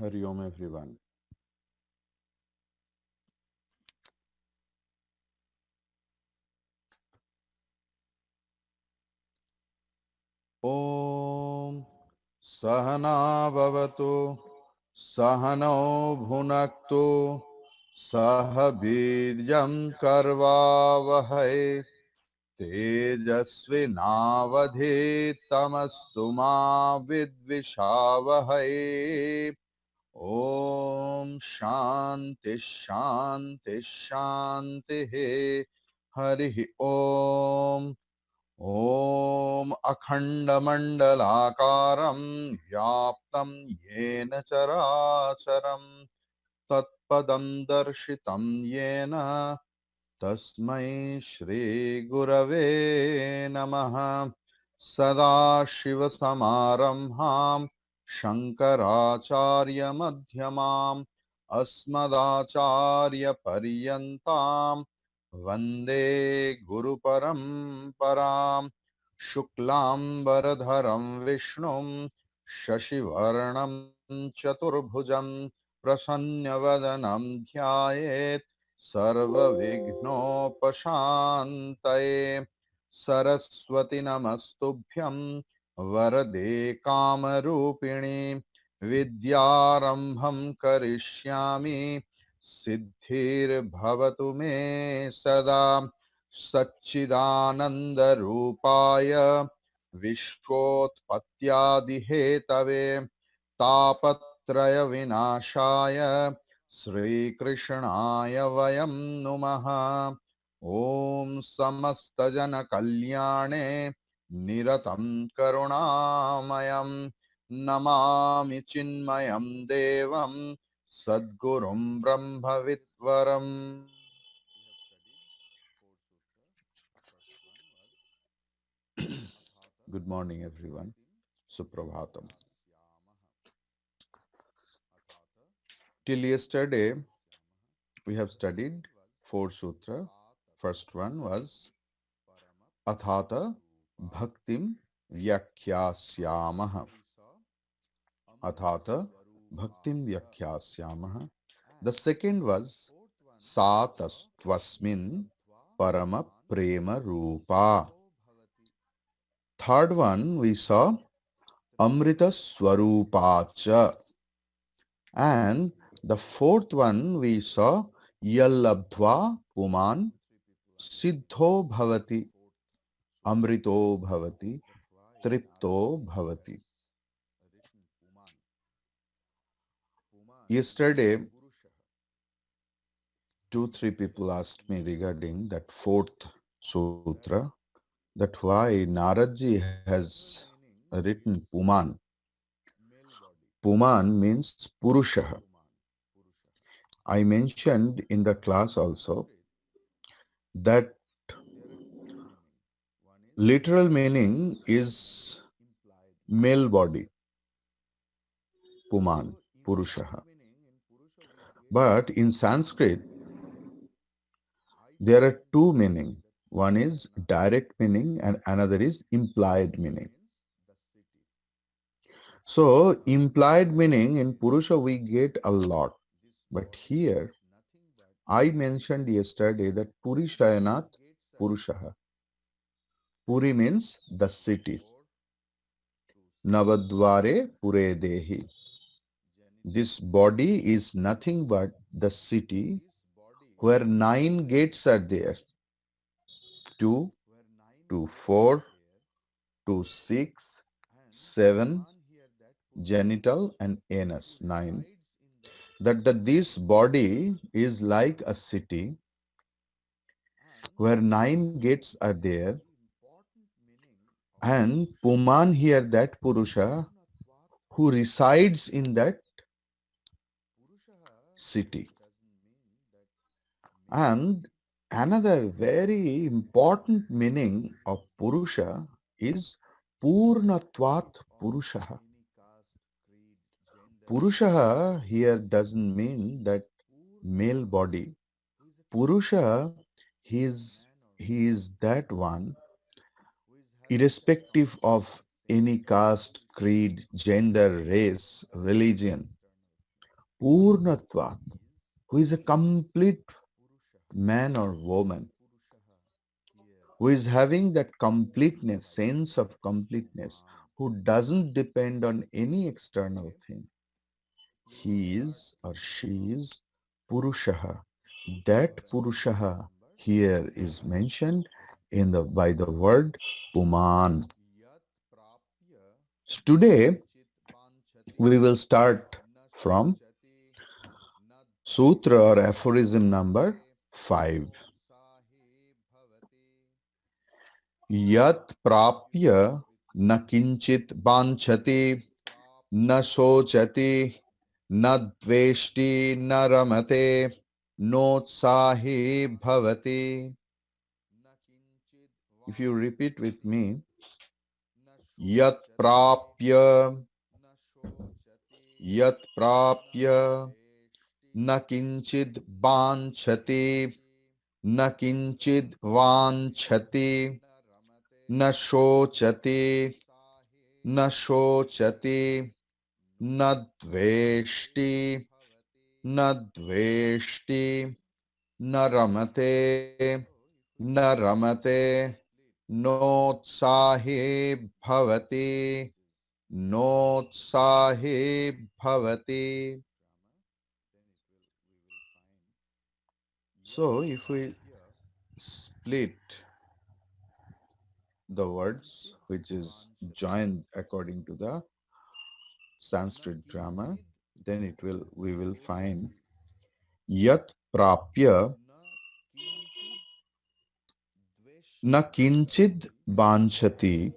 Hari Om everyone. Om Sahana Bhavatu Sahano Bhunaktu Sahabhiryam Karvavahai Tejasvinavadhitamastu ma vidvishavahai. Om Shanti Shanti Shanti Hari Om. ॐ अखण्डमण्डलाकारं व्याप्तं येन चराचरं तत्पदं दर्शितं येन तस्मै श्रीगुरवे नमः। सदाशिवसमारम्भां शङ्कराचार्यमध्यमाम् अस्मदाचार्यपर्यन्तां वन्दे गुरुपरम्पराम्। शुक्लाम्बरधरं विष्णुं शशिवर्णं चतुर्भुजं प्रसन्नवदनं ध्यायेत् सर्वविघ्नोपशान्तये। सरस्वति नमस्तुभ्यं वरदे कामरूपिणि विद्यारम्भं करिष्यामि सिद्धिर्भवतु मे सदा। सच्चिदानन्दरूपाय विश्वोत्पत्त्यादिहेतवे तापत्रयविनाशाय श्रीकृष्णाय वयं नुमः। ॐ समस्तजनकल्याणे निरतं करुणामयं नमामि चिन्मयं देवं सद्गुरुं ब्रह्मविद्वरम्। Good morning, everyone. Suprabhatam. Till yesterday, we have studied four sutra. First one was Athata Bhaktim Vyakhyāsyāmaha. Athata Bhaktim Vyakhyāsyāmaha. The second was Satastvasmin Parama Prema Rupa. Third one we saw Amrita Swarupacha. And the fourth one we saw Yallabdhva Puman Siddho Bhavati Amrito Bhavati Tripto Bhavati. Yesterday, 2-3 people asked me regarding that fourth sutra, that why Naradji has written Puman. Puman means Purushaha. I mentioned in the class also that literal meaning is male body, Puman, Purushaha. But in Sanskrit, there are two meanings. One is direct meaning and another is implied meaning. So, implied meaning in Purusha we get a lot. But here, I mentioned yesterday that Purishayanat Purushaha. Puri means the city. Navadvare Pure Dehi. This body is nothing but the city where 9 gates are there. 2, 2, 4, 2, 6, 7, genital and anus, 9. This body is like a city where 9 gates are there, and Puman here, that Purusha who resides in that city. And another very important meaning of Purusha is Purnatvat Purushaha. Purushaha here doesn't mean that male body. Purusha, he is that one, irrespective of any caste, creed, gender, race, religion. Purnatvat, who is a complete man or woman, who is having that completeness, sense of completeness, who doesn't depend on any external thing. He is or she is Purushaha. That Purushaha here is mentioned in the by the word Puman. So today we will start from Sutra or aphorism number 5. Yat prapya na kinchit banchati na sochati na dveshti na ramate notsahi bhavati. If you repeat with me, yat prapya na kinchid banchati na kinchid vanchati na shochati na shochati na dveshti na dveshti na ramate न रमते नोत्साहे भवति नोत्साहे भवति. So if we split the words which is joined according to the Sanskrit grammar, then we will find yat prapya न किंचिद बांछति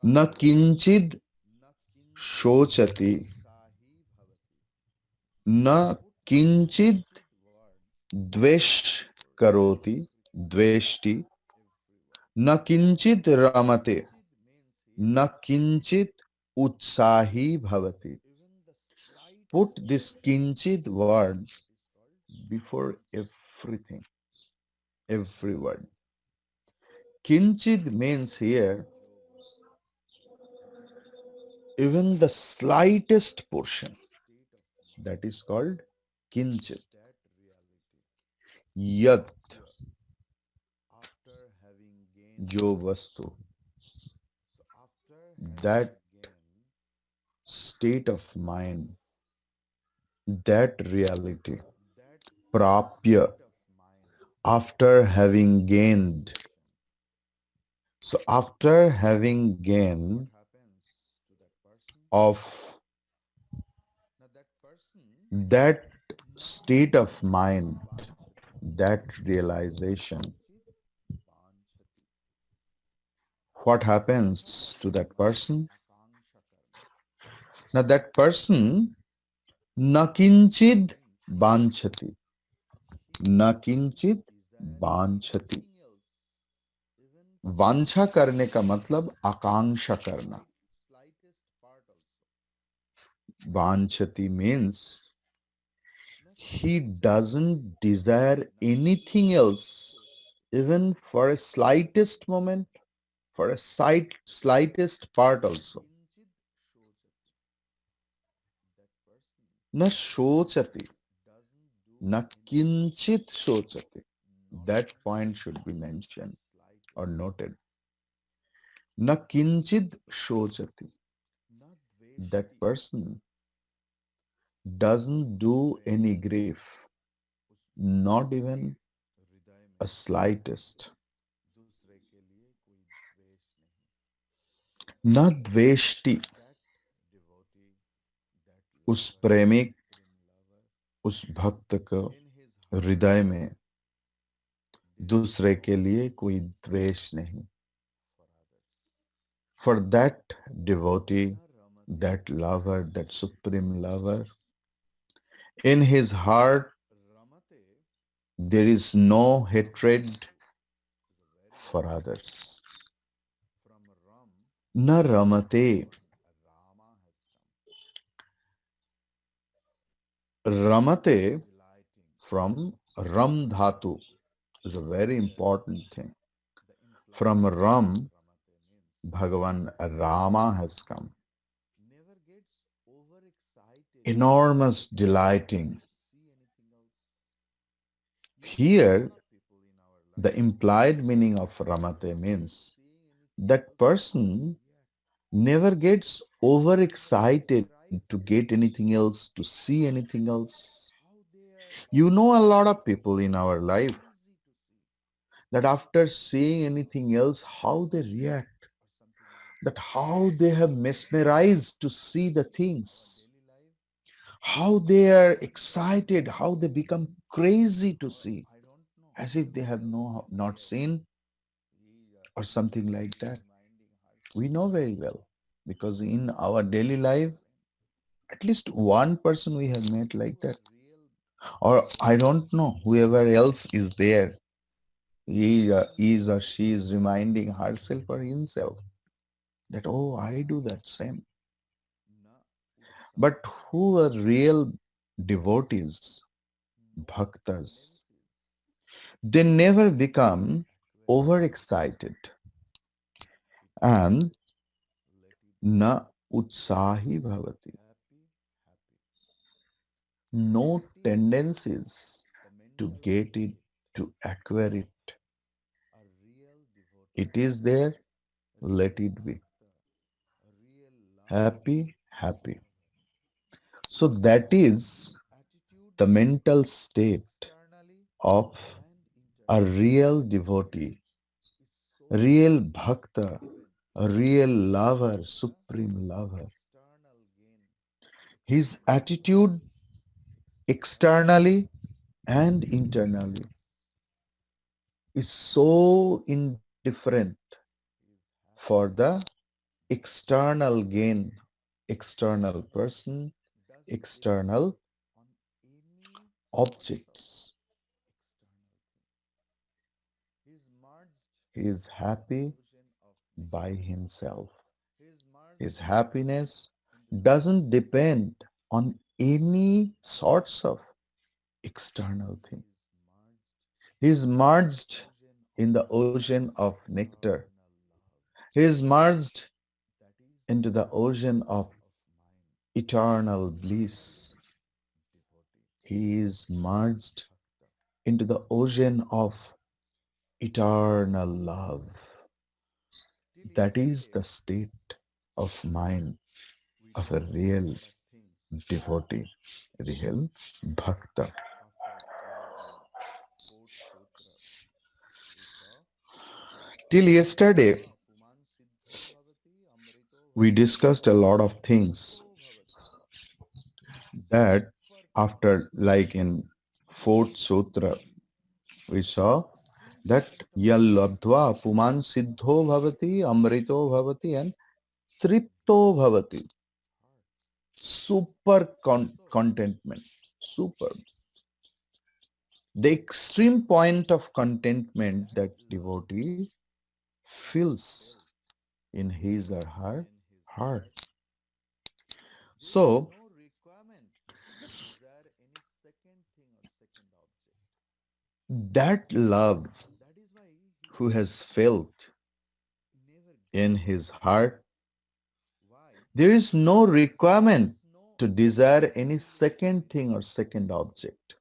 न किंचिद शोचति न किंचिद द्वेष करोति द्वेष्टि न किंचित रमते न किंचित उत्साही भवति. Put this kinchit word before everything, every word. Kinchit means here even the slightest portion, that is called kinchit. Yat, jo vastu, that state of mind, that reality, prapya, after having gained. So after having gained of that state of mind, that realization, what happens to that person? Now that person nakinchid banchati. Nakinchid banchati. वांछा करने का मतलब आकांक्षा करना. Vanchati means he doesn't desire anything else, even for a slightest moment, for a slightest part also. Na shochati, na kinchit shochati. That point should be mentioned or noted. Na kinchit shochati. That person doesn't do any grief, not even a slightest. Na dveshti, उस प्रेमिक, उस भक्त को हृदय में दूसरे के लिए कोई द्वेष नहीं. For that devotee, that lover, that supreme lover, in his heart there is no hatred for others. Na ramate. Ramate from ram dhatu is a very important thing. From ram, Bhagavan Rama has come. enormous delighting. Here, the implied meaning of Ramate means that person never gets overexcited to get anything else, to see anything else. You know, a lot of people in our life that after seeing anything else, how they react, that how they have mesmerized to see the things, how they are excited, how they become crazy to see, as if they have not seen or something like that. We know very well because in our daily life, at least one person we have met like that. Or I don't know, whoever else is there, he is or she is reminding herself or himself that, oh, I do that same. But who are real devotees, bhaktas, they never become overexcited and na utsahi bhavati. No tendencies to get it, to acquire it. It is there, let it be. Happy, happy. So that is the mental state of a real devotee, real bhakta, a real lover, supreme lover. His attitude externally and internally is so indifferent for the external gain, external person, external objects. He is happy by himself. His happiness doesn't depend on any sorts of external thing. He is merged in the ocean of nectar. He is merged into the ocean of eternal bliss. He is merged into the ocean of eternal love. That is the state of mind of a real devotee, real bhakta. Till yesterday, we discussed a lot of things that after, like in fourth sutra, we saw that yallabdva puman siddho bhavati, amrito bhavati, and tripto bhavati. Super contentment. Super. The extreme point of contentment that devotee feels in his or her heart. So, that love who has felt in his heart, there is no requirement to desire any second thing or second object.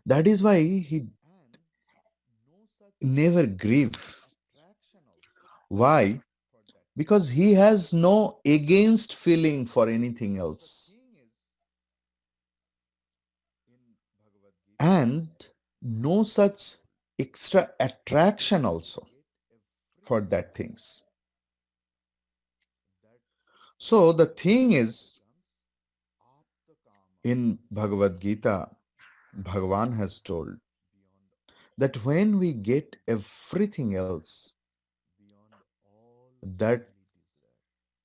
That is why he never grieve. Why? Because he has no against feeling for anything else. And no such extra attraction also for that things. So the thing is, in Bhagavad Gita, Bhagavan has told that when we get everything else, that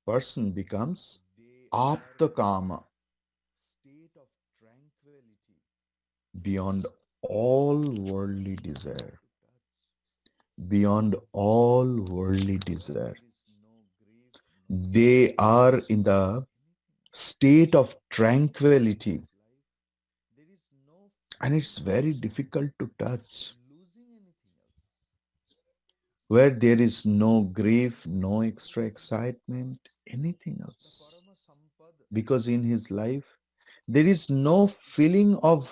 person becomes aptakama, beyond all worldly desire, beyond all worldly desire. They are in the state of tranquility, and it's very difficult to touch, where there is no grief, no extra excitement, anything else. because in his life there is no feeling of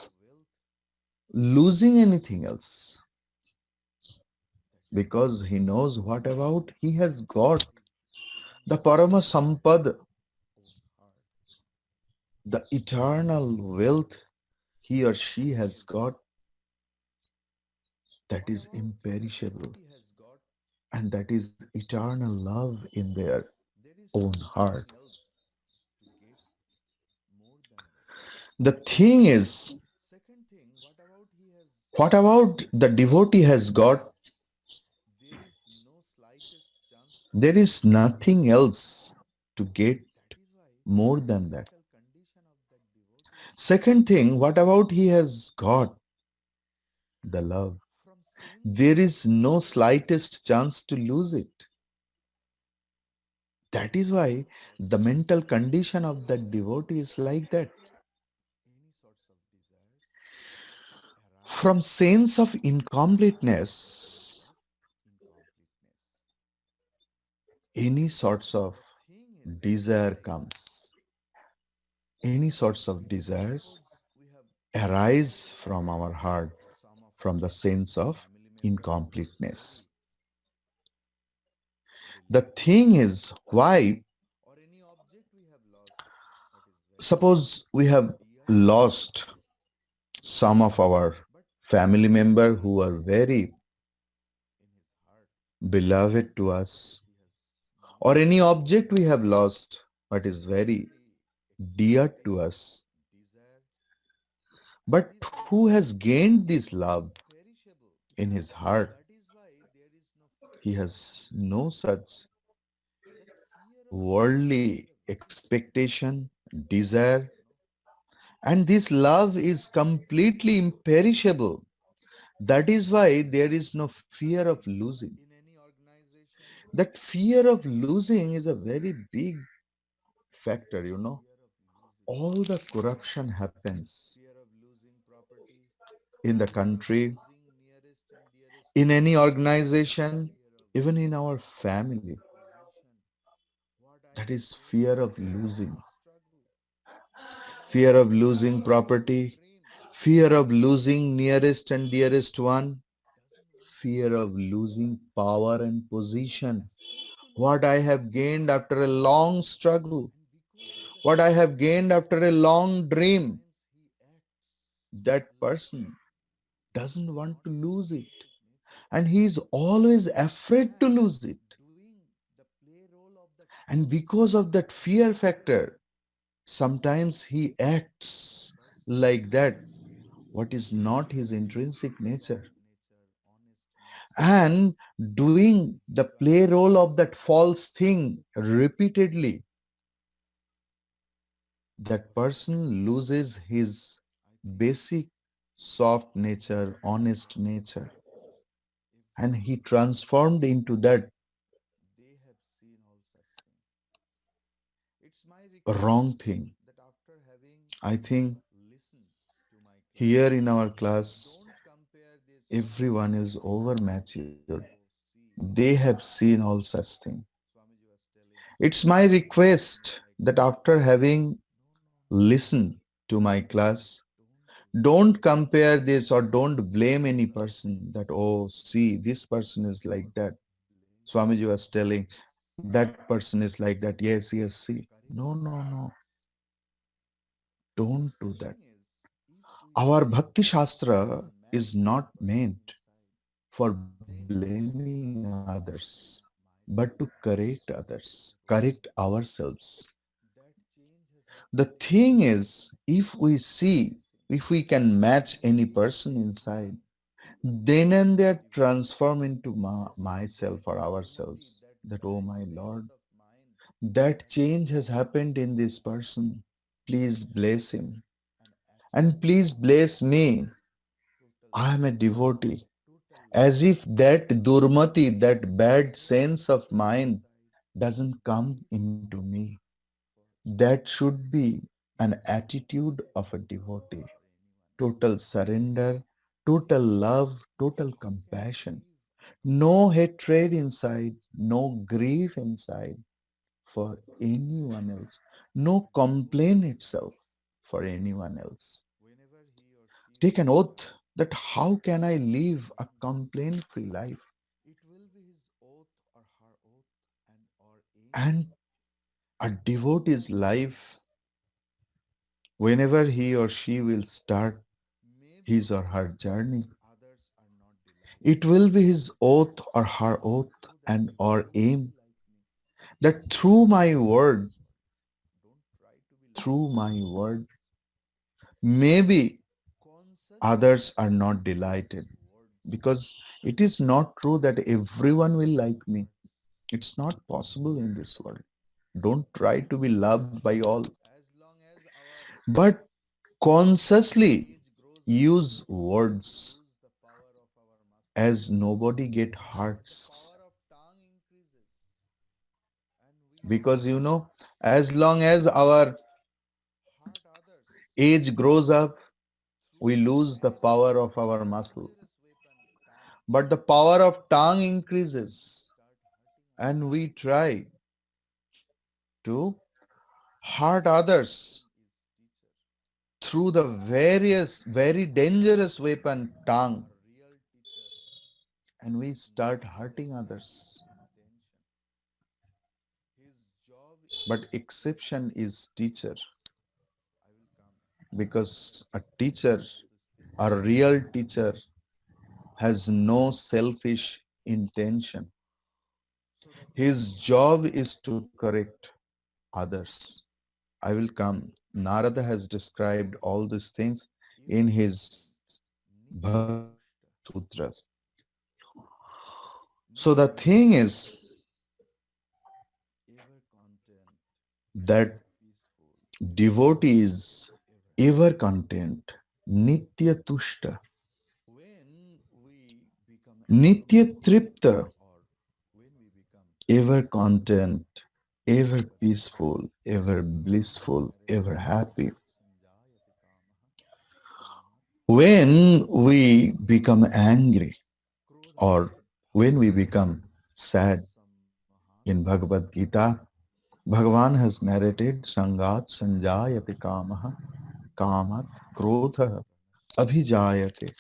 losing anything else, because he knows what about he has got the Parama Sampad, the eternal wealth he or she has got, that is imperishable, and that is eternal love in their own heart. The thing is, what about the devotee has got? There is nothing else to get more than that. Second thing, what about he has got? The love. There is no slightest chance to lose it. That is why the mental condition of that devotee is like that. From sense of incompleteness, any sorts of desire comes. Any sorts of desires arise from our heart from the sense of incompleteness. The thing is, why? Suppose we have lost some of our family member who are very beloved to us, or any object we have lost but is very dear to us. But who has gained this love in his heart? He has no such worldly expectation, desire, and this love is completely imperishable. That is why there is no fear of losing. That fear of losing is a very big factor, you know. All the corruption happens in the country, in any organization, even in our family. That is fear of losing. Fear of losing property, fear of losing nearest and dearest one, fear of losing power and position. What I have gained after a long struggle, what I have gained after a long dream, that person doesn't want to lose it. And he is always afraid to lose it. And because of that fear factor, sometimes he acts like that, what is not his intrinsic nature. And doing the play role of that false thing repeatedly, that person loses his basic soft nature, honest nature, and he transformed into that wrong thing. I think here in our class, everyone is over matured. They have seen all such things. It's my request that after having listened to my class, don't compare this or don't blame any person that, oh, see, this person is like that. Swamiji was telling, that person is like that. Yes, yes, see. No, no, no. Don't do that. Our Bhakti Shastra is not meant for blaming others, but to correct ourselves. The thing is, if we see, if we can match any person inside, then and there transform into myself or ourselves. That, oh my Lord, that change has happened in this person. Please bless him. And please bless me. I am a devotee. As if that durmati, that bad sense of mine doesn't come into me. That should be an attitude of a devotee. Total surrender, total love, total compassion. No hatred inside, no grief inside. for anyone else. No complaint itself for anyone else. Take an oath that how can I live a complaint free life? And a devotee's life, whenever he or she will start his or her journey, it will be his oath or her oath and or aim that through my word, maybe others are not delighted, because it is not true that everyone will like me. It's not possible in this world. Don't try to be loved by all, but consciously use words as nobody get hurts. Because as long as our age grows up, we lose the power of our muscle. But the power of tongue increases, and we try to hurt others through the very dangerous weapon, tongue, and we start hurting others. But exception is teacher, because a teacher, a real teacher, has no selfish intention. His job is to correct others. I will come. Narada has described all these things in his Bhagavad Sutras. So the thing is that devotee is ever content, nitya tushta, nitya tripta, ever content, ever peaceful, ever blissful, ever happy. When we become angry or when we become sad, in Bhagavad Gita, Bhagavan has narrated Sangat Sanjayate Kamaha Kamat Krodha Abhijayate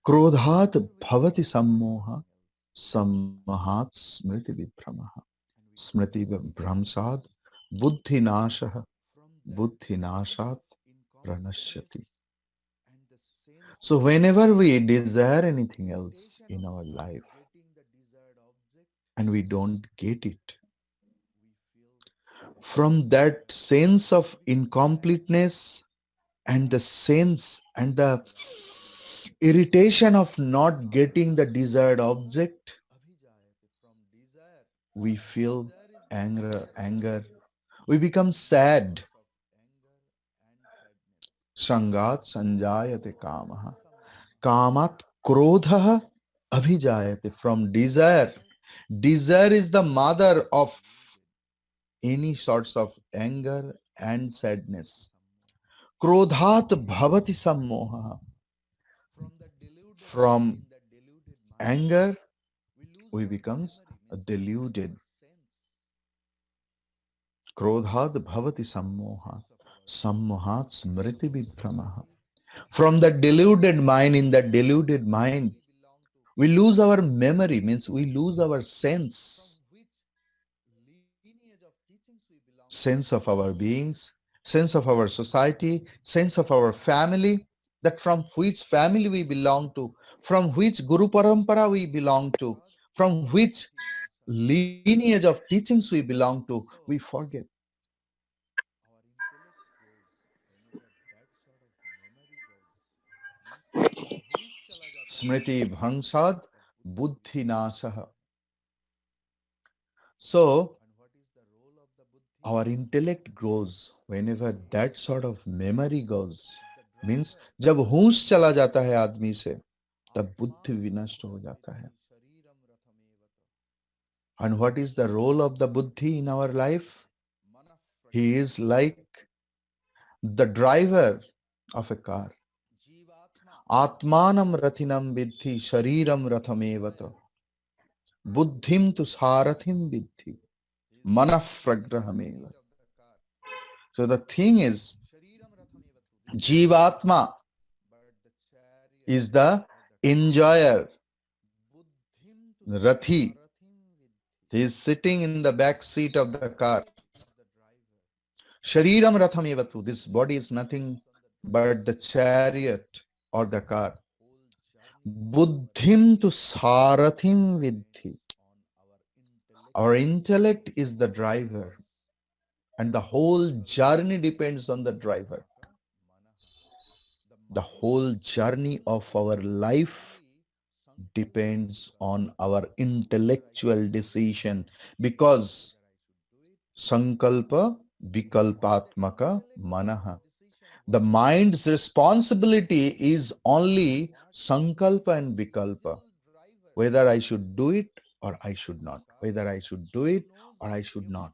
Krodhat Bhavati Sammoha Sammahat Smriti Vibhramaha Smriti Vibhramsad Buddhi Nashaha Buddhi Nashat Pranashyati. So whenever we desire anything else in our life and we don't get it, from that sense of incompleteness and the sense and the irritation of not getting the desired object, we feel anger. We become sad. Sangat sanjayate kamaha. Kamat krodha abhijayate. From desire. Desire is the mother of any sorts of anger and sadness. Krodhat bhavati sammoha. From anger, we becomes deluded. Krodhat bhavati sammoha. Sammohat smriti vibhramaha. From the deluded mind, in that deluded mind, we lose our memory, means we lose our sense of our beings, sense of our society, sense of our family, that from which family we belong to, from which Guru Parampara we belong to, from which lineage of teachings we belong to, we forget. Smriti bhangsad buddhi nasaha. So our intellect grows whenever that sort of memory goes. Means जब होश चला जाता है आदमी से, तब बुद्धि विनष्ट हो जाता है. And what is the role of the buddhi in our life? He is like the driver of a car. Atmanam rathinam vidhi shariram rathamevata. Buddhim tu sarathim vidhi. manafragrahameva. So the thing is, Jivatma is the enjoyer, Rathi. He is sitting in the back seat of the car. Shariram Rathamevatu. This body is nothing but the chariot or the car. Buddhim tu sarathim vidhi. Our intellect is the driver, and the whole journey depends on the driver. The whole journey of our life depends on our intellectual decision, because sankalpa vikalpatmaka manaha. The mind's responsibility is only sankalpa and vikalpa, whether I should do it or I should not, whether I should do it or I should not.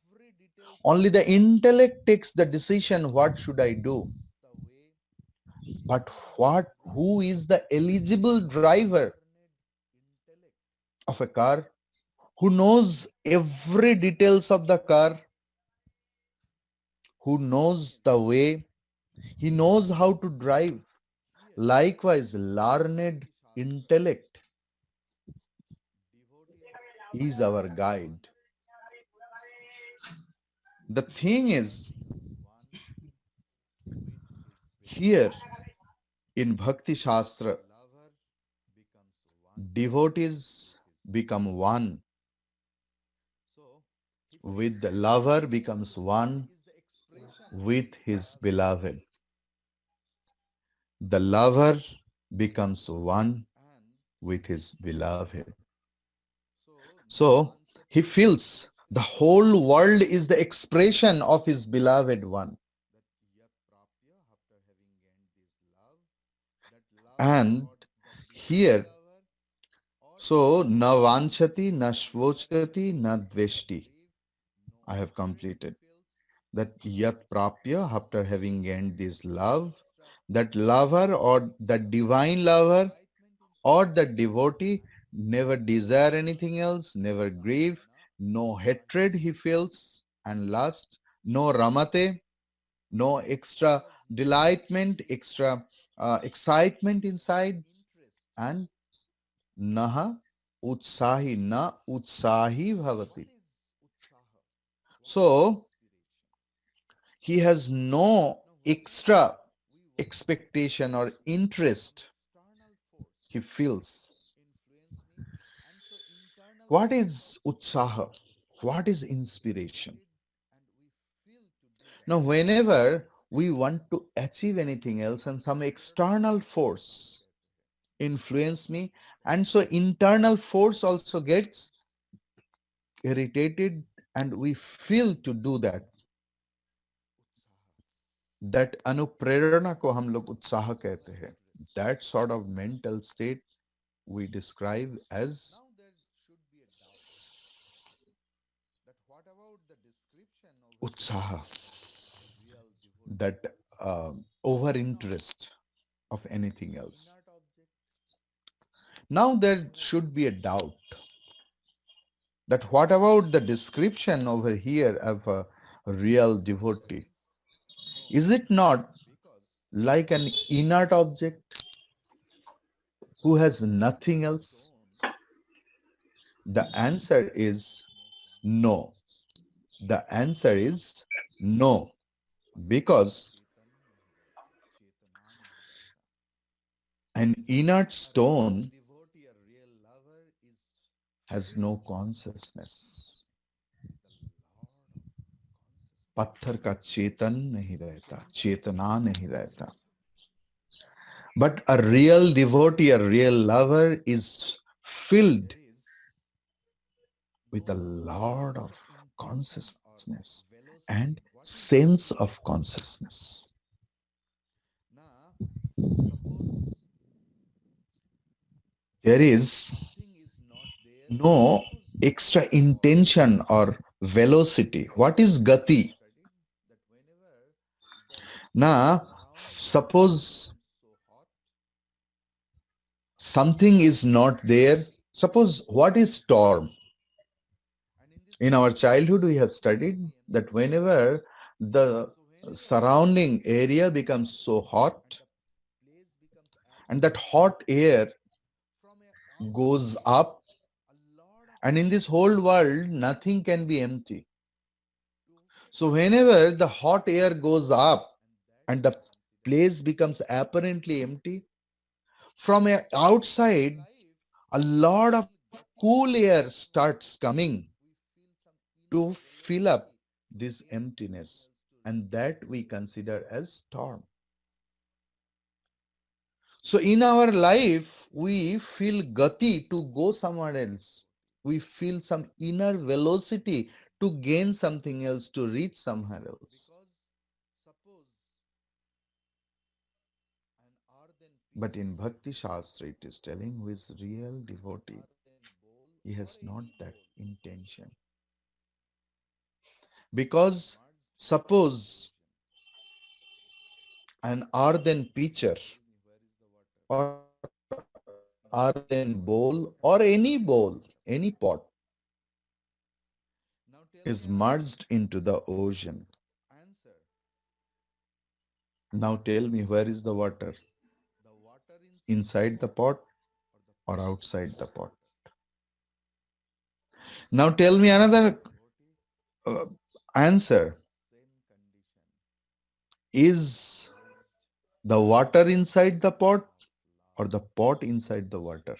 Only the intellect takes the decision, what should I do? But who is the eligible driver of a car? Who knows every details of the car? Who knows the way? He knows how to drive. Likewise, learned intellect is our guide. The thing is, here in Bhakti Shastra, devotees become one with the lover, becomes one with his beloved. The lover becomes one with his beloved. So he feels the whole world is the expression of his beloved one. And here, so na vanchati, na shvochati, na dveshti. I have completed. That yat prapya, after having gained this love, that lover or the divine lover or the devotee never desire anything else, never grieve, no hatred he feels and lust, no ramate, no extra delightment, extra excitement inside, and naha utsahi, na utsahi bhavati. So he has no extra expectation or interest he feels. What is utsaha? What is inspiration? Now, whenever we want to achieve anything else and some external force influence me, and so internal force also gets irritated and we feel to do that. That Anuprerna को हम लोग उत्साह कहते हैं. That sort of mental state we describe as utsaha, that over interest of anything else. Now there should be a doubt that what about the description over here of a real devotee? Is it not like an inert object who has nothing else? The answer is no. The answer is no, because an inert stone has no consciousness. पत्थर का चेतन नहीं रहता, चेतना नहीं रहता. But a real devotee, a real lover is filled with a lot of consciousness and sense of consciousness. There is no extra intention or velocity. What is gati? Now, suppose something is not there. Suppose what is storm? In our childhood, we have studied that whenever the surrounding area becomes so hot and that hot air goes up, and in this whole world, nothing can be empty. So, whenever the hot air goes up and the place becomes apparently empty, from outside, a lot of cool air starts coming to fill up this emptiness, and that we consider as storm. So in our life, we feel gati to go somewhere else. We feel some inner velocity to gain something else, to reach somewhere else. But in Bhakti Shastra, it is telling who is real devotee, he has not that intention. Because suppose an earthen pitcher or earthen bowl or any pot is merged into the ocean. Now tell me, where is the water? Inside the pot or outside the pot? Now tell me another uh, answer. Is the water inside the pot or the pot inside the water?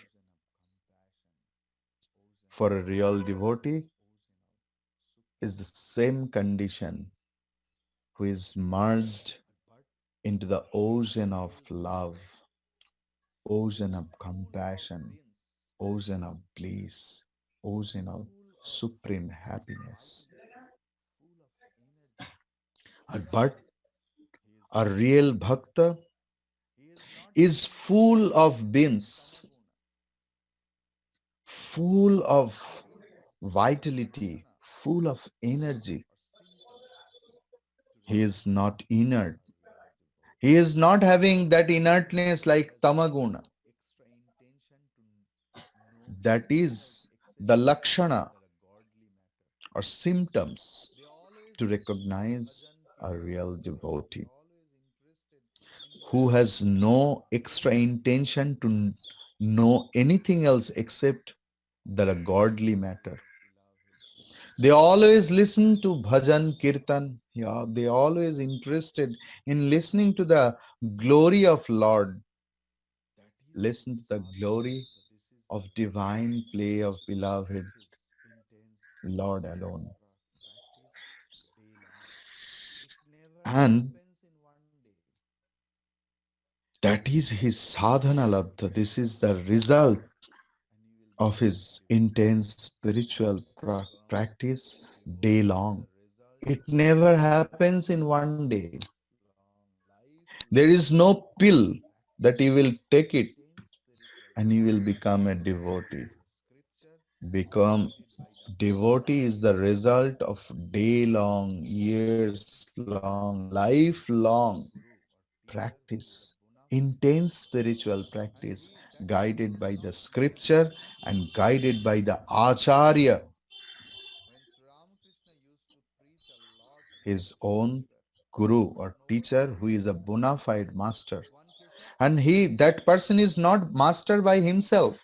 For a real devotee, is the same condition, who is merged into the ocean of love, ocean of compassion, ocean of bliss, ocean of supreme happiness. But a real bhakta is full of beans, full of vitality, full of energy. He is not inert. He is not having that inertness like tamaguna. That is the lakshana or symptoms to recognize a real devotee who has no extra intention to know anything else except the godly matter. They always listen to bhajan, kirtan. Yeah, they always interested in listening to the glory of Lord. Listen to the glory of divine play of beloved Lord alone. And that is his sadhana labdha. This is the result of his intense spiritual practice day long. It never happens in one day. There is no pill that you will take it and you will become a devotee. Become devotee is the result of day long, years long, lifelong practice, intense spiritual practice, guided by the scripture and guided by the acharya, his own guru or teacher, who is a bona fide master. And that person is not master by himself.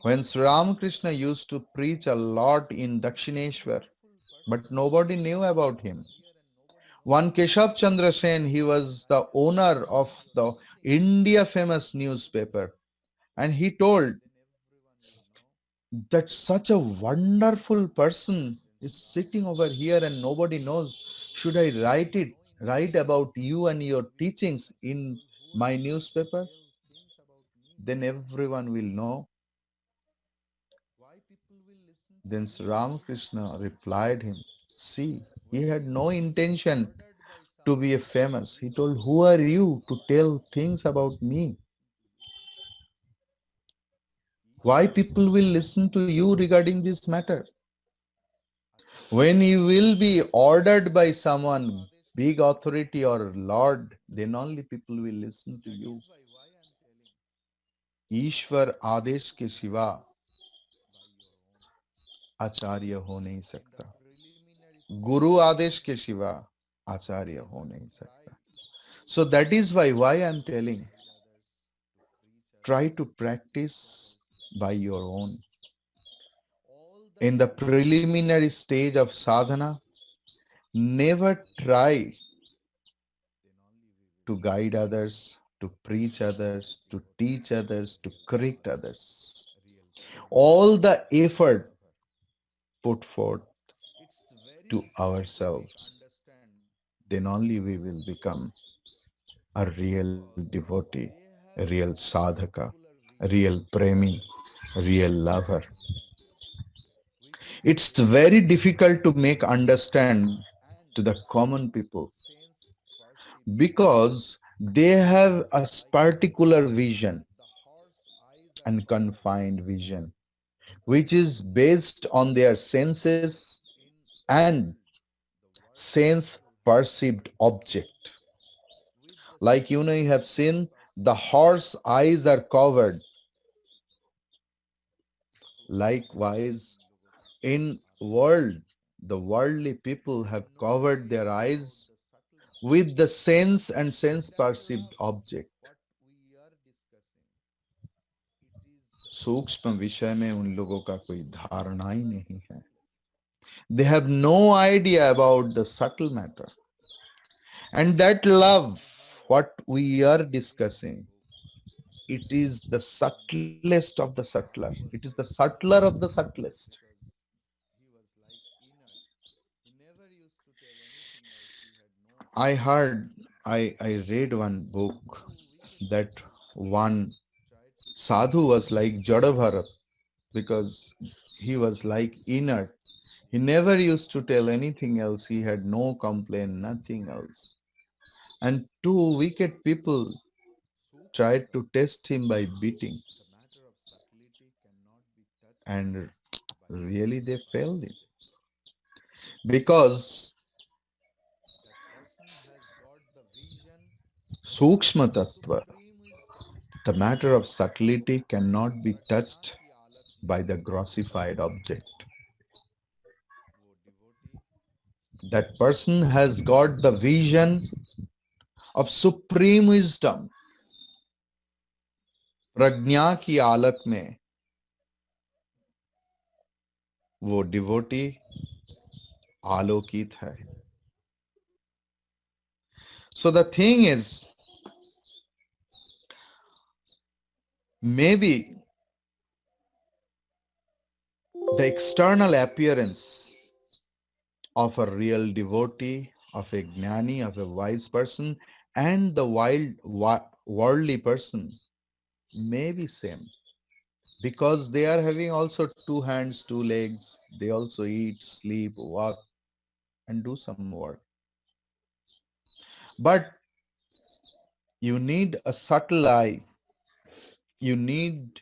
When Sri Ramakrishna used to preach a lot in Dakshineshwar, but nobody knew about him. One Keshav Chandra Sen, he was the owner of the India famous newspaper, and he told that such a wonderful person is sitting over here and nobody knows. Should I write about you and your teachings in my newspaper? Then everyone will know. Then Sri Ramakrishna replied him, see, he had no intention to be a famous. He told, who are you to tell things about me? Why people will listen to you regarding this matter? When you will be ordered by someone, big authority or Lord, then only people will listen to you. ईश्वर आदेश के सिवा आचार्य हो नहीं सकता, गुरु आदेश के सिवा आचार्य हो नहीं सकता. So that is why I'm telling, try to practice by your own. In the preliminary stage of sadhana, never try to guide others, to preach others, to teach others, to correct others. All the effort put forth to ourselves, then only we will become a real devotee, a real sadhaka, a real premi, a real lover. It's very difficult to make understand to the common people because they have a particular vision and confined vision, which is based on their senses and sense perceived object. Like you have seen the horse eyes are covered. Likewise, in world, the worldly people have covered their eyes with the sense and sense perceived object. सूक्ष्म विषय में उन लोगों का कोई धारणा ही नहीं है. They have no idea about the subtle matter. And that love, what we are discussing, it is the subtlest of the subtler. It is the subtler of the subtlest. I heard, I read one book that one sadhu was like Jadabharat because he was like inert. He never used to tell anything else. He had no complaint, nothing else. And two wicked people tried to test him by beating. And really they failed him. Because Sukshma Tattva, the matter of subtlety cannot be touched by the grossified object. That person has got the vision of supreme wisdom. प्रज्ञा की आलक में वो devotee आलोकित है. So the thing is, maybe the external appearance of a real devotee, of a gnani, of a wise person, and the worldly person may be same because they are having also two hands, two legs. They also eat, sleep, walk, and do some work. But you need a subtle eye. You need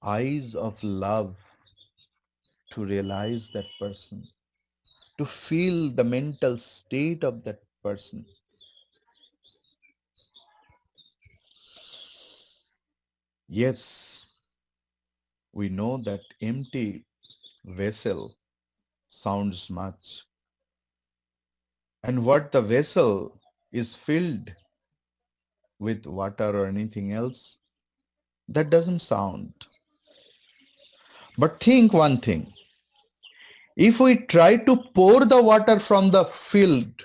eyes of love to realize that person, to feel the mental state of that person. Yes, we know that empty vessel sounds much. And what the vessel is filled with water or anything else, that doesn't sound. But think one thing. If we try to pour the water from the filled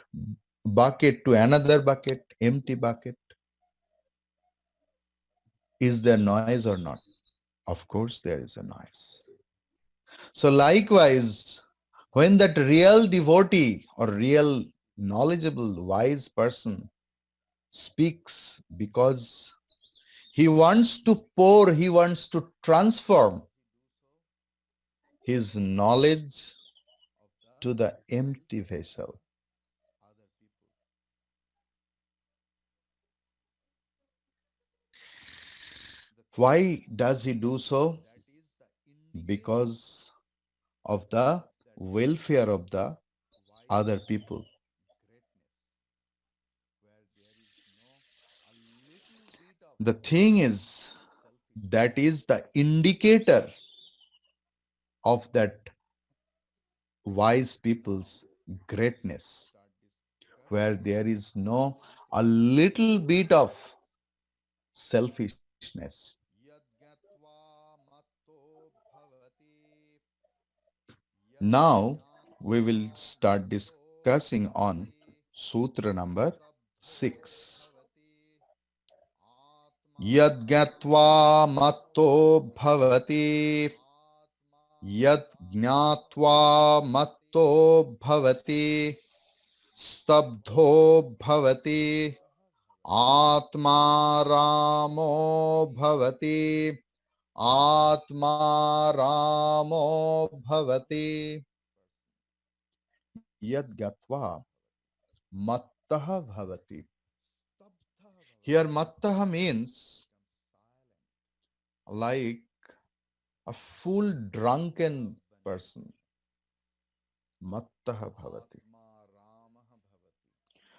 bucket to another bucket, empty bucket, is there noise or not? Of course there is a noise. So likewise, when that real devotee or real knowledgeable wise person speaks because he wants to pour, he wants to transform his knowledge to the empty vessel. Why does he do so? Because of the welfare of the other people. The thing is, that is the indicator of that wise people's greatness, where there is no a little bit of selfishness. Now we will start discussing on Sutra number 6. Yadgyatva matto bhavati, yad jnatva matto bhavati, stabdho bhavati, atma ramo bhavati, atma ramo bhavati, yad gatva mattah bhavati. Here mattah means like a full drunken person. Mattah bhavati.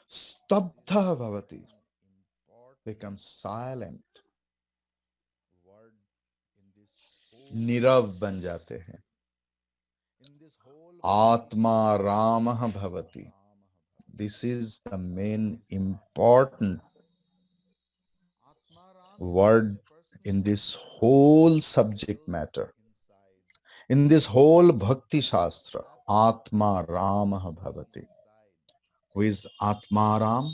Stabdha bhavati. Becomes silent. Nirav बन जाते हैं. आत्मा रामः भवति. This is the main important word in this whole subject matter. In this whole Bhakti Shastra, Atma Ramah Bhavati. Who is Atma Ram?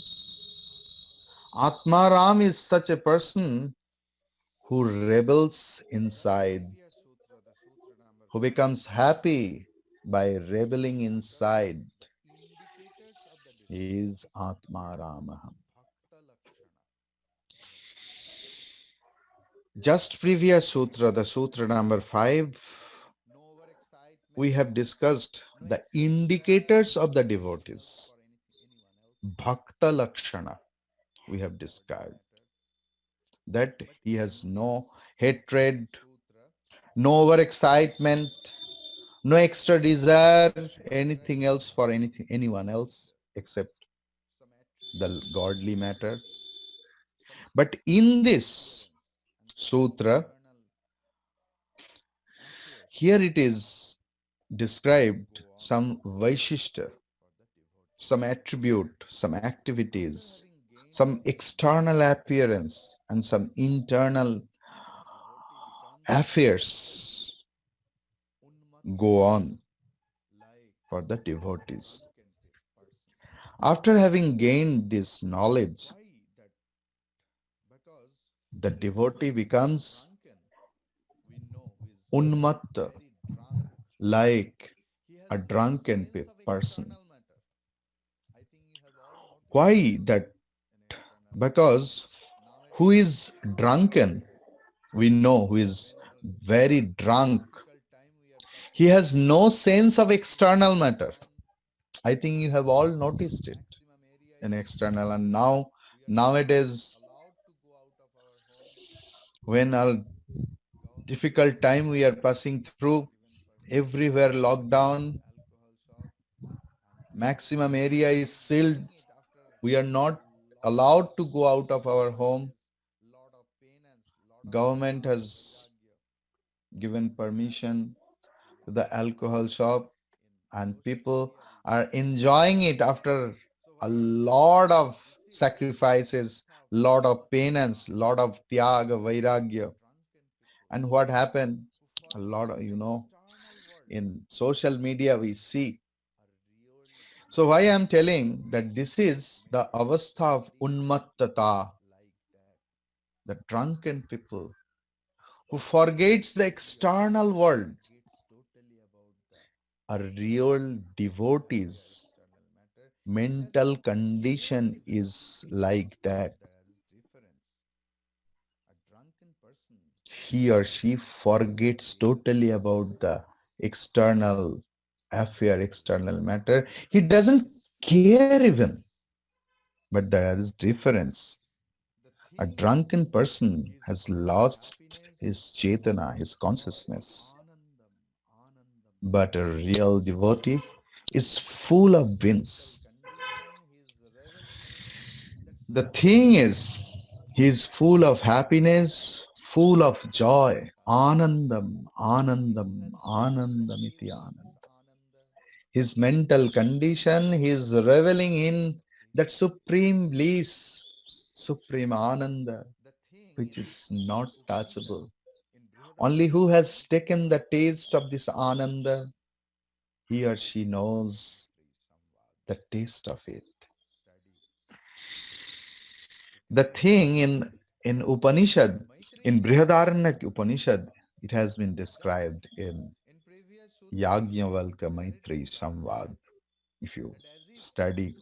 Atma Ram is such a person who rebels inside, who becomes happy by rebelling inside. He is Atma Ramah. Just previous sutra, the sutra number 5, we have discussed the indicators of the devotees. Bhakta Lakshana, we have described that he has no hatred, no overexcitement, no extra desire, anything else for anyone else except the godly matter. But in this sutra, here it is described some Vaishishta, some attribute, some activities, some external appearance, and some internal affairs go on for the devotees. After having gained this knowledge, the devotee becomes unmatta, like a drunken person. Why that? Because who is drunken, we know who is very drunk, he has no sense of external matter. I think you have all noticed it in external, and nowadays when a difficult time we are passing through, everywhere lockdown, maximum area is sealed, we are not allowed to go out of our home. Government has given permission to the alcohol shop, and people are enjoying it after a lot of sacrifices, lot of penance, lot of tyaga, vairagya. And what happened? A lot of, in social media we see. So why I am telling that this is the avastha of unmattata, the drunken people who forgets the external world, are real devotees. Mental condition is like that. He or she forgets totally about the external affair, external matter. He doesn't care even. But there is difference. A drunken person has lost his chetana, his consciousness. But a real devotee is full of bliss. The thing is, he is full of happiness, full of joy. Anandam, anandam, anandamiti anandam. his mental condition, he is reveling in that supreme bliss, supreme ananda, which is not touchable. Only who has taken the taste of this ananda, he or she knows the taste of it. The thing in Upanishad, in Brihadaranyaka Upanishad, it has been described in Yajnavalkya Maitri Samvad. If you study,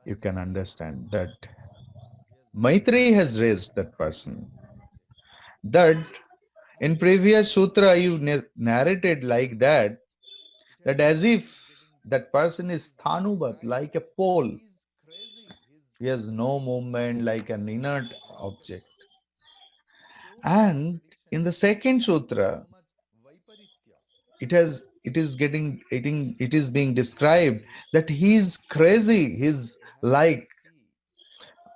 you can understand that Maitri has raised that person. That in previous sutra you narrated like that, that as if that person is Thanubat, like a pole. He has no movement, like an inert object. And in the second sutra, it is being described that he is crazy, he's like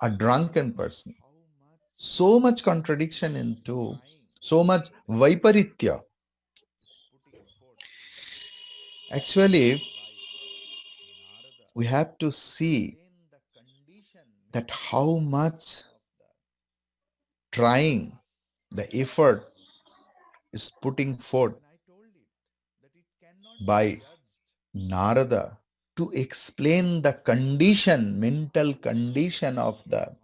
a drunken person. So much contradiction into, so much vaiparitya. Actually, we have to see that how much trying, the effort is putting forth by Narada to explain the condition, mental condition of the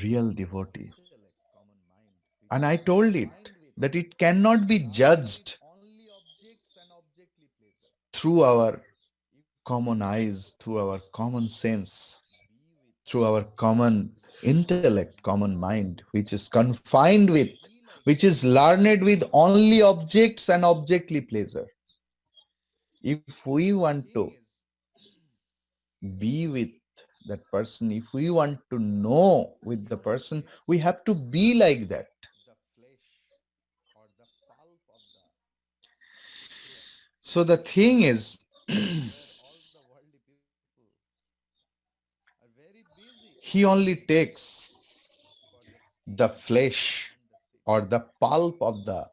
real devotee. And I told it that it cannot be judged through our common eyes, through our common sense, through our common intellect, common mind, which is confined with, which is learned with only objects and objectly pleasure. If we want to be with that person, if we want to know with the person, we have to be like that. So the thing is, he only takes the flesh or the pulp of the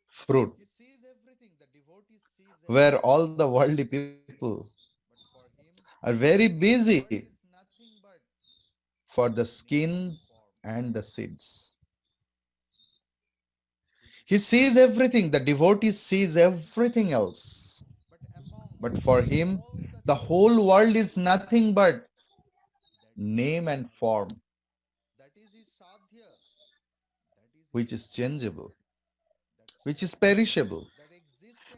fruit, where all the worldly people are very busy for the skin and the seeds. He sees everything, the devotee sees everything else. But for him, the whole world is nothing but name and form, which is changeable, which is perishable.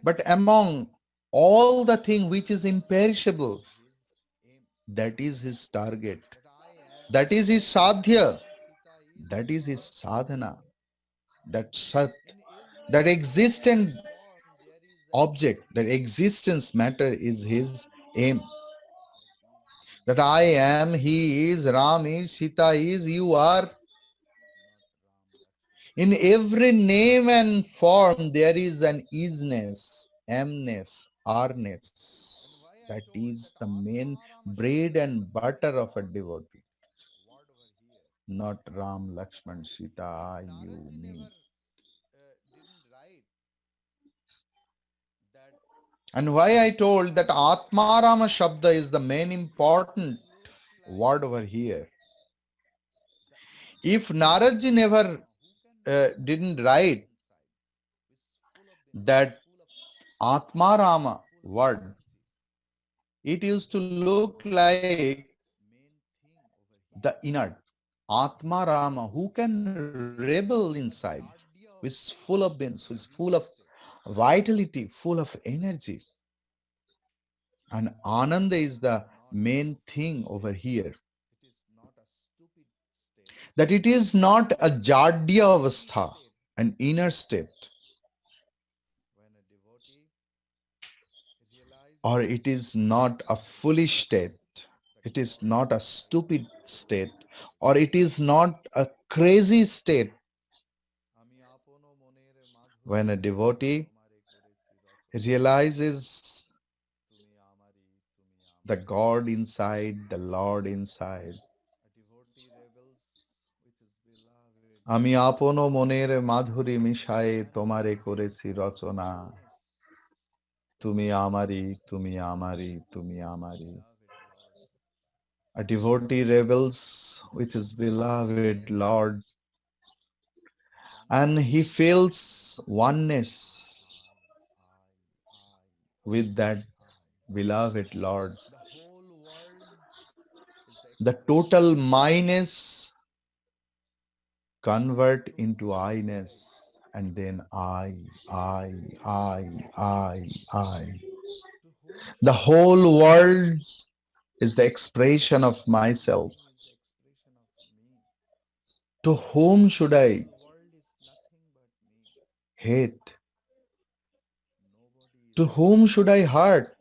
But among all the thing which is imperishable, that is his target. That is his sadhya. That is his sadhana. That sat, that existent object, that existence matter is his aim. That I am, he is, Ram is, Sita is, you are. In every name and form, there is an isness, amness, arness. That is the main bread and butter of a devotee. Not Ram, Lakshman, Sita, I, you, me. And why I told that Atmarama Shabda is the main important word over here. If Naradji never didn't write that Atmarama word, it used to look like the inert. Atmarama, who can rebel inside, who is full of beings, who is full of vitality, full of energy. And Ananda is the main thing over here. That it is not a Jadya avastha, an inner state, or it is not a foolish state, it is not a stupid state, or it is not a crazy state. When a devotee realizes the God inside, the Lord inside, আমি আপন মনের মাধুরী মিশায়ে তোমারে করেছি রচনা, তুমি আমারি, তুমি আমারি, তুমি আমারি। A devotee rebels with his beloved Lord, and he feels oneness with that beloved Lord. The total minus convert into I-ness, and then I. The whole world is the expression of myself. To whom should I hate? To whom should I hurt?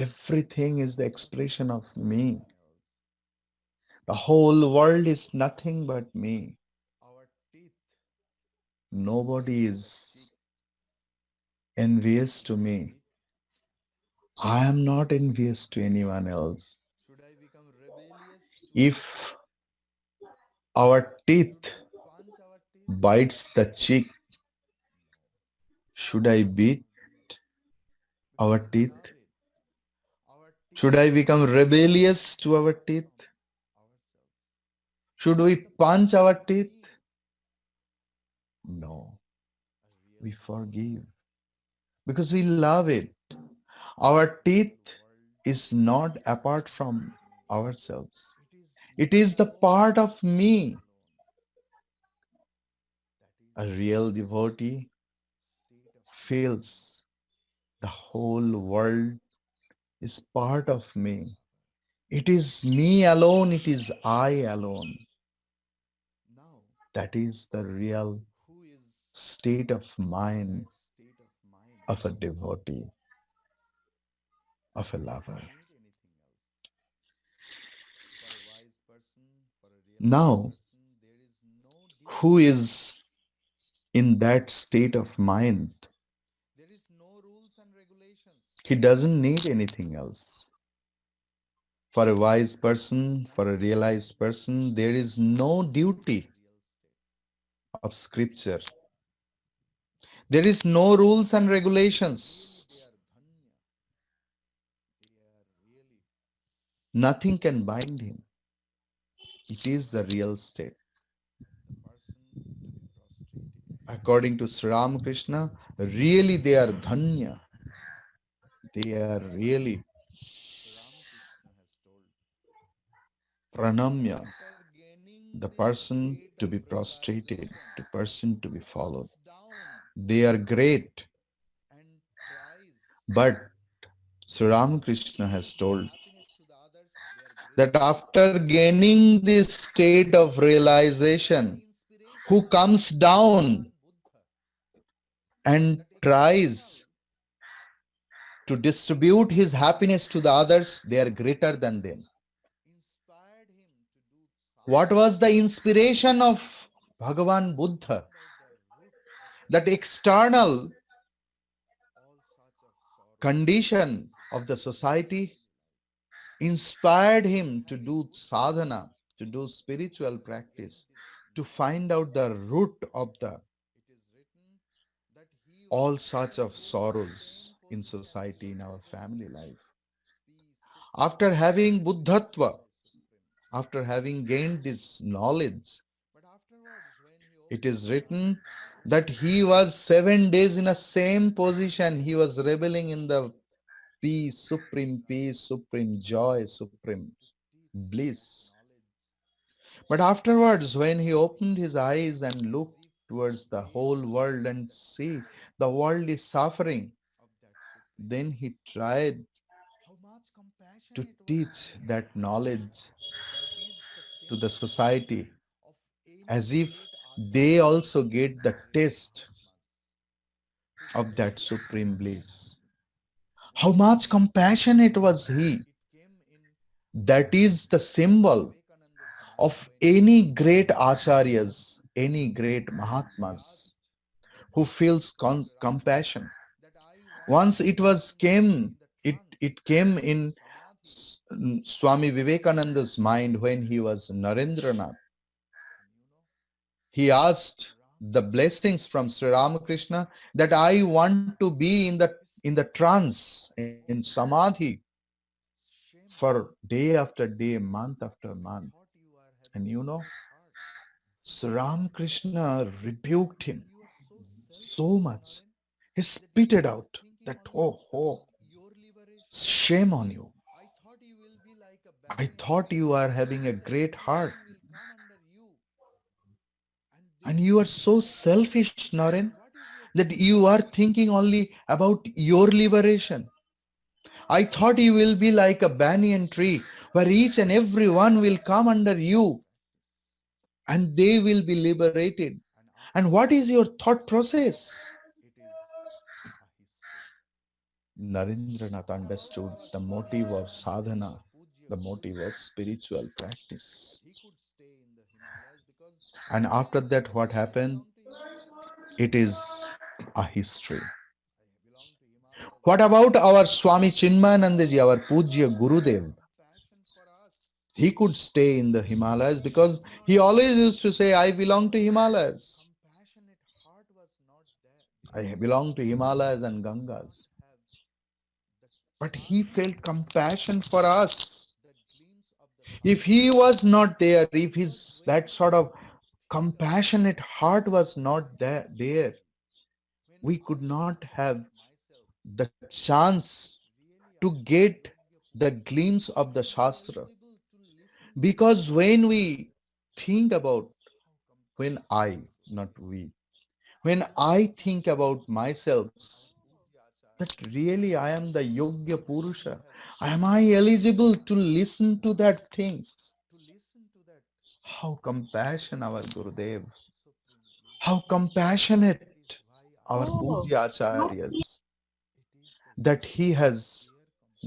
Everything is the expression of me. The whole world is nothing but me. Nobody is envious to me. I am not envious to anyone else. If our teeth bites the cheek, should I beat our teeth? Should I become rebellious to our teeth? Should we punch our teeth? No. We forgive because we love it. Our teeth is not apart from ourselves. It is the part of me. A real devotee feels the whole world is part of me. It is me alone, it is I alone. That is the real state of mind of a devotee, of a lover. Now, who is in that state of mind? He doesn't need anything else. For a wise person, for a realized person, there is no duty of scripture. There is no rules and regulations. Nothing can bind him. It is the real state. According to Sri Ramakrishna, really they are dhanya. They are really pranamya, the person to be prostrated, the person to be followed. They are great. But Sri Ramakrishna has told that after gaining this state of realization, who comes down and tries to distribute his happiness to the others, they are greater than them. What was the inspiration of Bhagavan Buddha? That external condition of the society inspired him to do sadhana, to do spiritual practice, to find out the root of the all sorts of sorrows in society, in our family life. After having Buddhatva, after having gained this knowledge, it is written that he was 7 days in a same position. He was reveling in the peace, supreme joy, supreme bliss. But afterwards, when he opened his eyes and looked towards the whole world and see the world is suffering, then he tried to teach that knowledge to the society as if they also get the taste of that supreme bliss. How much compassionate was he? That is the symbol of any great acharyas, any great mahatmas who feels compassion. Once it came in Swami Vivekananda's mind when he was Narendranath. He asked the blessings from Sri Ramakrishna that I want to be in the trance, in samadhi for day after day, month after month. And you know, Sri Ramakrishna rebuked him so much. He spitted out that, oh, shame on you. I thought you are having a great heart. And you are so selfish, Naren, that you are thinking only about your liberation. I thought you will be like a banyan tree where each and every one will come under you and they will be liberated. And what is your thought process? Narendranath understood the motive of sadhana, the motive of spiritual practice. And after that, what happened? It is a history. What about our Swami Chinmayanandaji, our Pujya Gurudev? He could stay in the Himalayas because he always used to say, I belong to Himalayas. I belong to Himalayas and Gangas. But he felt compassion for us. If he was not there, if his that sort of compassionate heart was not there, we could not have the chance to get the glimpse of the Shastra. Because when we think about, when I, not we, when I think about myself, that really I am the Yogya Purusha, am I eligible to listen to that things? How compassionate our Gurudev, how compassionate our Oh, Pujya Acharyas, that he has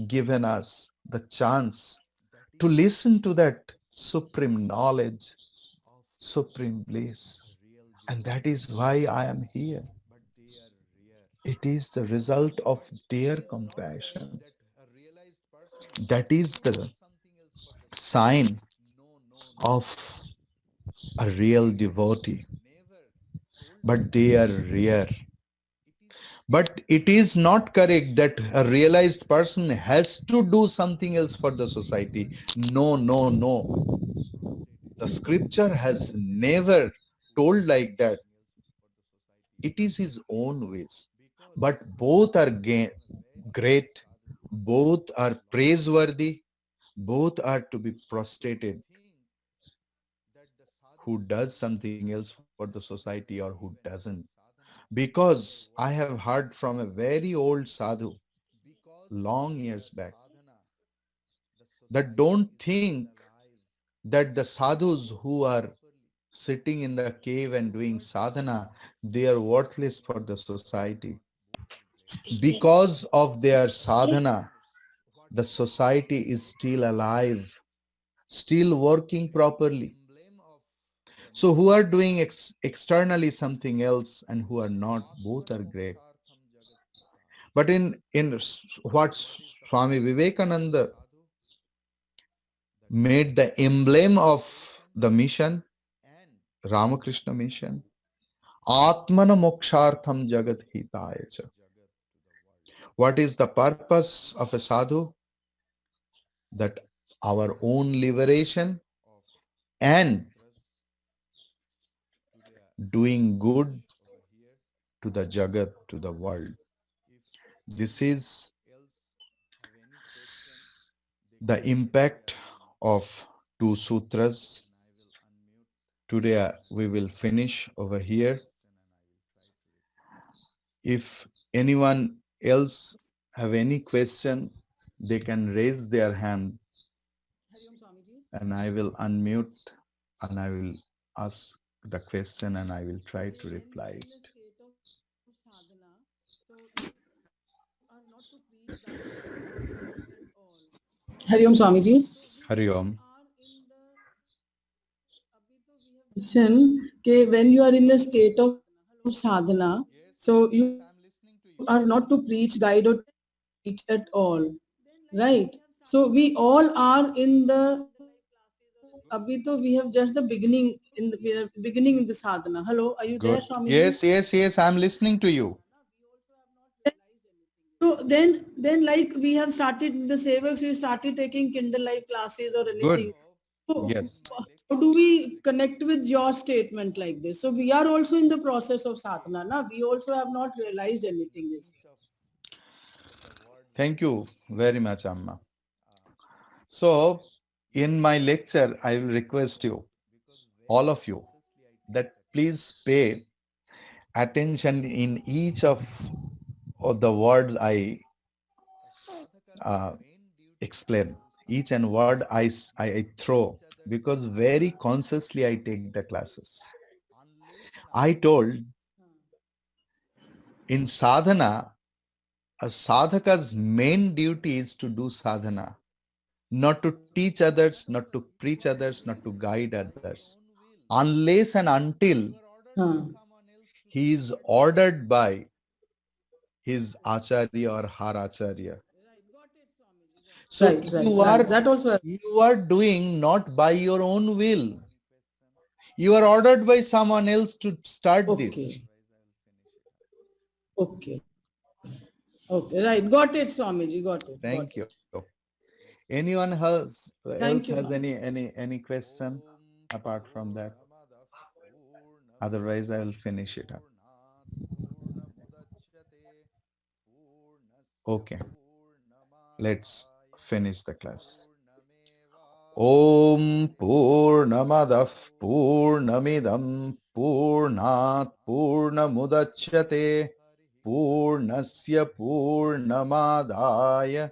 given us the chance to listen to that supreme knowledge, supreme bliss. And that is why I am here. It is the result of their compassion. That is the sign of a real devotee. But they are rare. But it is not correct that a realized person has to do something else for the society. No, no, no. The scripture has never told like that. It is his own ways. But both are great, both are praiseworthy, both are to be prostrated. Who does something else for the society or who doesn't? Because I have heard from a very old sadhu long years back that don't think that the sadhus who are sitting in the cave and doing sadhana, they are worthless for the society. Because of their sadhana, the society is still alive, still working properly. So who are doing externally something else and who are not, both are great. But in what Swami Vivekananda made the emblem of the mission, Ramakrishna mission, Atmana Mokshartham Jagat Hitaya Cha. What is the purpose of a sadhu? That our own liberation and doing good to the Jagat, to the world. This is the impact of two sutras. Today we will finish over here. If anyone else have any question, they can raise their hand and I will unmute and I will ask the question and I will try to reply it. Hariom Swamiji. Hari Om. Mention okay, when you are in a state of sadhana, so you are not to preach, guide, or teach at all, right? So we all are in the abhi to we have just the beginning we are beginning in the sadhana. Hello, are you there, Good. Swamiji? Yes, I'm listening to you. So then like we have started in the Sevaks, we started taking Kindle Live classes or anything. Good. So Yes. how do we connect with your statement like this? So we are also in the process of sadhana, na? We also have not realized anything as yet. Thank you very much, Amma. So, in my lecture, I will request you, all of you, that please pay attention in each of the words I uh, explain, each and word I throw, because very consciously I take the classes. I told in sadhana, a sadhaka's main duty is to do sadhana, not to teach others, not to preach others, not to guide others, unless and until Huh. he is ordered by his acharya or her acharya. So Right, That also. you are doing not by your own will. You are ordered by someone else to start this. Okay. Okay. Okay. Right. Got it, Swamiji. Got it. Thank you. Anyone else Thank you, has ma'am. any question apart from that? Otherwise, I will finish it up. Okay. Let's finish the class. Om Purnamadah Purnamidam Purnat Purnamudachyate Purnasya Purnamadaya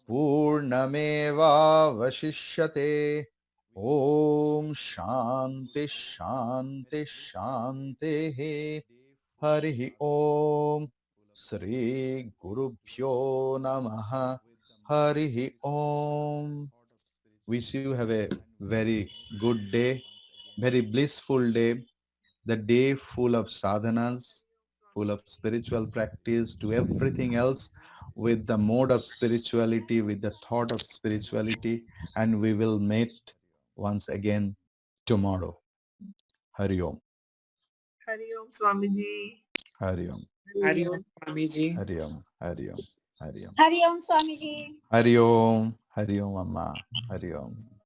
Purnameva Vashishyate. Om Shanti Shanti Shanti Hari Om Sri Gurubhyo Namaha Hari Om. Wish you have a very good day, very blissful day, the day full of sadhanas, full of spiritual practice, to everything else with the mode of spirituality, with the thought of spirituality, and we will meet once again tomorrow. Hari Om. Hari Om Swamiji. Hari Om. Hari Om Swamiji. Hari Om. Hari Om. Hari Om. Hari Om Swamiji. Hari Om. Hari Om Amma. Hari Om.